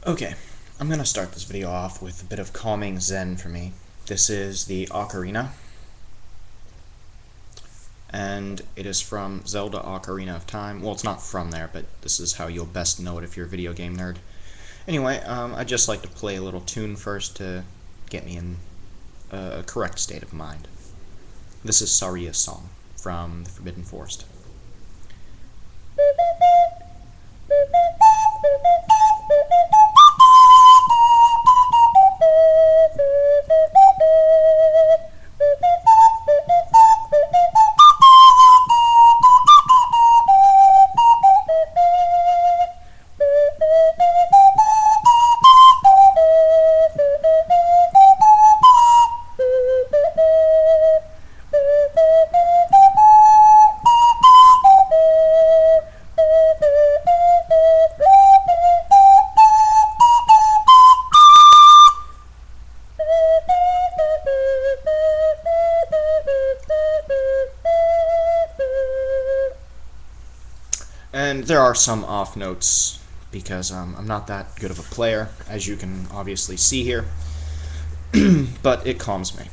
Okay, I'm gonna start this video off with a bit of calming zen for me. This is the Ocarina, and it is from Zelda Ocarina of Time. Well, it's not from there, but this is how you'll best know it if you're a video game nerd. Anyway, I'd just like to play a little tune first to get me in a correct state of mind. This is Saria's song from the Forbidden Forest. And there are some off notes because I'm not that good of a player, as you can obviously see here, but it calms me.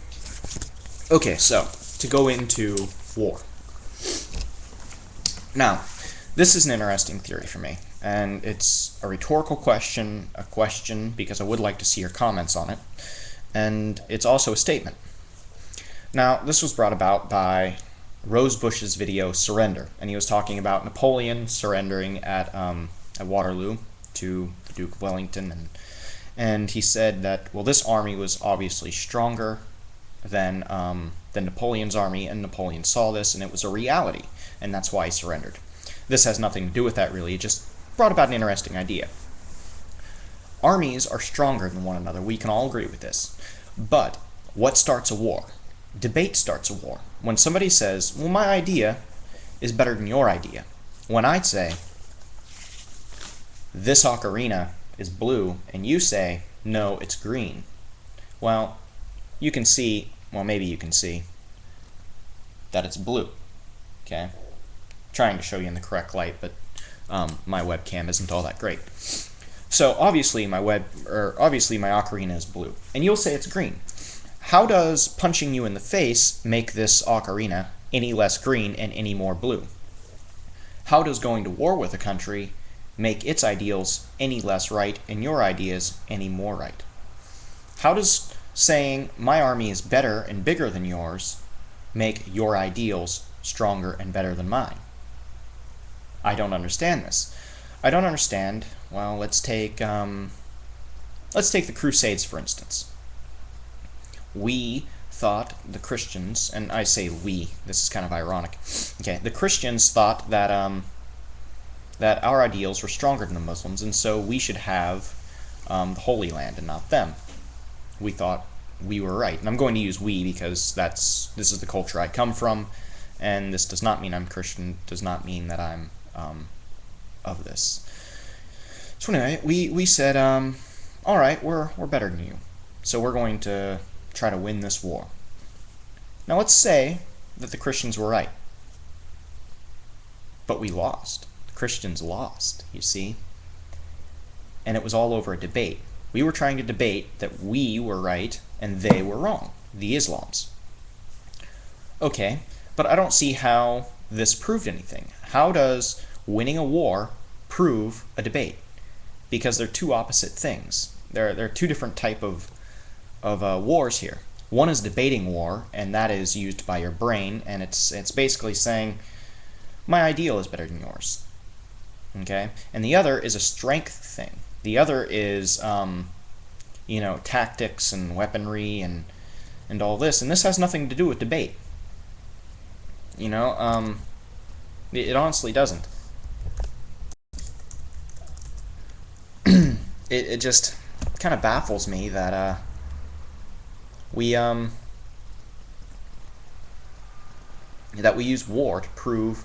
Okay, so to go into war. Now, this is an interesting theory for me, and it's a rhetorical question, because I would like to see your comments on it, and it's also a statement. Now, this was brought about by Rosebush's video Surrender, and he was talking about Napoleon surrendering at Waterloo to the Duke of Wellington, and he said that, well, this army was obviously stronger than Napoleon's army, and Napoleon saw this, and it was a reality, and that's why he surrendered. This has nothing to do with that, really. It just brought about an interesting idea. Armies are stronger than one another. We can all agree with this. But what starts a war? Debate starts a war. When somebody says, well, my idea is better than your idea. When I say, this ocarina is blue, and you say, no, it's green. Well, you can see, well, maybe you can see that it's blue. Okay? Trying to show you in the correct light, but my webcam isn't all that great. So obviously my ocarina is blue, and you'll say it's green. How does punching you in the face make this ocarina any less green and any more blue? How does going to war with a country make its ideals any less right and your ideas any more right? How does saying my army is better and bigger than yours make your ideals stronger and better than mine? I don't understand this. I don't understand. Well, let's take the Crusades, for instance. We thought, the Christians, and I say we, this is kind of ironic. Okay, the Christians thought that that our ideals were stronger than the Muslims, and so we should have the Holy Land and not them. We thought we were right, and I'm going to use we because this is the culture I come from, and this does not mean I'm Christian. Does not mean that I'm of this. So anyway, we said, all right, we're better than you, so we're going to try to win this war. Now let's say that the Christians were right, but we lost. The Christians lost, you see, and it was all over a debate. We were trying to debate that we were right and they were wrong, the Islams. Okay, but I don't see how this proved anything. How does winning a war prove a debate? Because they're two opposite things. There are two different type of wars here. One is debating war, and that is used by your brain, and it's basically saying, my ideal is better than yours. Okay? And the other is a strength thing. The other is, tactics and weaponry and all this, and this has nothing to do with debate. It honestly doesn't. It just kind of baffles me that we use war to prove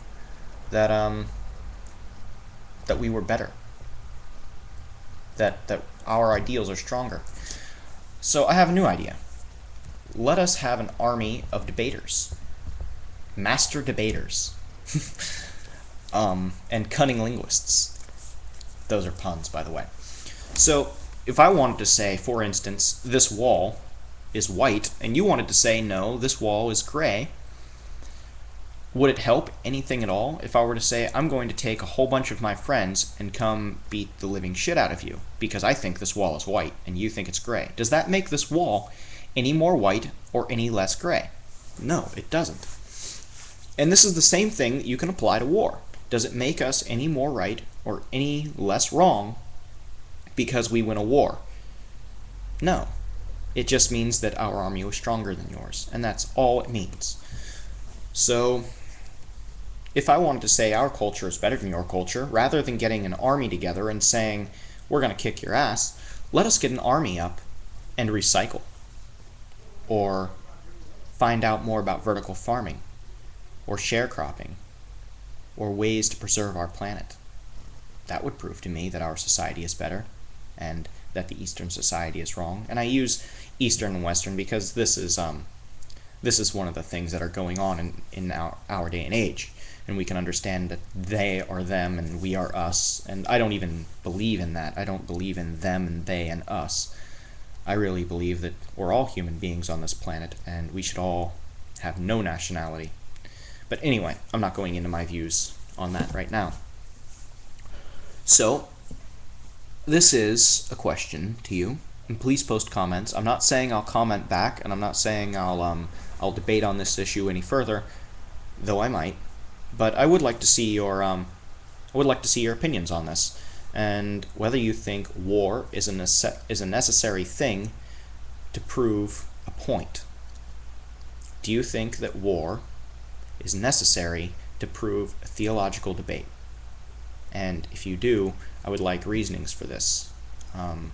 that that we were better, that our ideals are stronger. So I have a new idea. Let us have an army of debaters, master debaters, and cunning linguists. Those are puns, by the way. So if I wanted to say, for instance, this wall is white, and you wanted to say, no, this wall is gray, would it help anything at all if I were to say, I'm going to take a whole bunch of my friends and come beat the living shit out of you because I think this wall is white and you think it's gray? Does that make this wall any more white or any less gray? No, it doesn't. And this is the same thing that you can apply to war. Does it make us any more right or any less wrong because we win a war? No. It just means that our army was stronger than yours, and that's all it means. So, if I wanted to say our culture is better than your culture, rather than getting an army together and saying, we're going to kick your ass, let us get an army up and recycle. Or find out more about vertical farming, or sharecropping, or ways to preserve our planet. That would prove to me that our society is better, and that the Eastern society is wrong. And I use Eastern and Western because this is one of the things that are going on in our day and age. And we can understand that they are them and we are us. And I don't even believe in that. I don't believe in them and they and us. I really believe that we're all human beings on this planet and we should all have no nationality. But anyway, I'm not going into my views on that right now. So, this is a question to you, and please post comments. I'm not saying I'll comment back, and I'm not saying I'll debate on this issue any further, though I might. But I would like to see your opinions on this, and whether you think war is a necessary thing to prove a point. Do you think that war is necessary to prove a theological debate? And if you do, I would like reasonings for this. And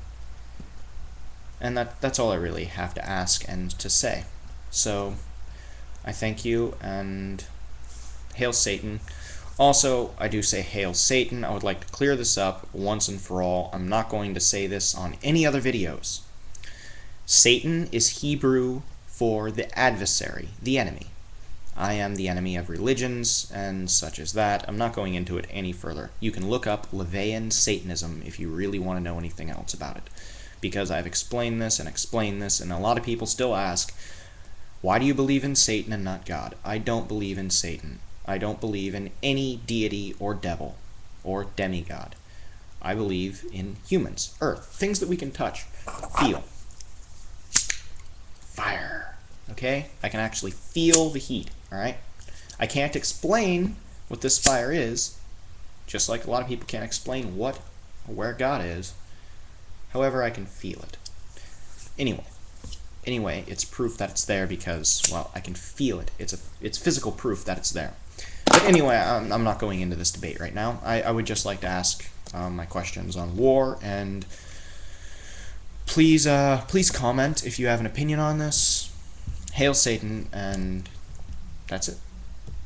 that's all I really have to ask and to say. So, I thank you, and hail Satan. Also, I do say hail Satan. I would like to clear this up once and for all. I'm not going to say this on any other videos. Satan is Hebrew for the adversary, the enemy. I am the enemy of religions and such as that. I'm not going into it any further. You can look up Levian Satanism if you really want to know anything else about it. Because I've explained this, and a lot of people still ask, why do you believe in Satan and not God? I don't believe in Satan. I don't believe in any deity or devil or demigod. I believe in humans, earth, things that we can touch, feel. Fire. Okay? I can actually feel the heat, alright? I can't explain what this fire is, just like a lot of people can't explain what or where God is. However, I can feel it. Anyway, it's proof that it's there because, well, I can feel it. It's physical proof that it's there. But anyway, I'm not going into this debate right now. I would just like to ask my questions on war, and please comment if you have an opinion on this. Hail Satan, and that's it.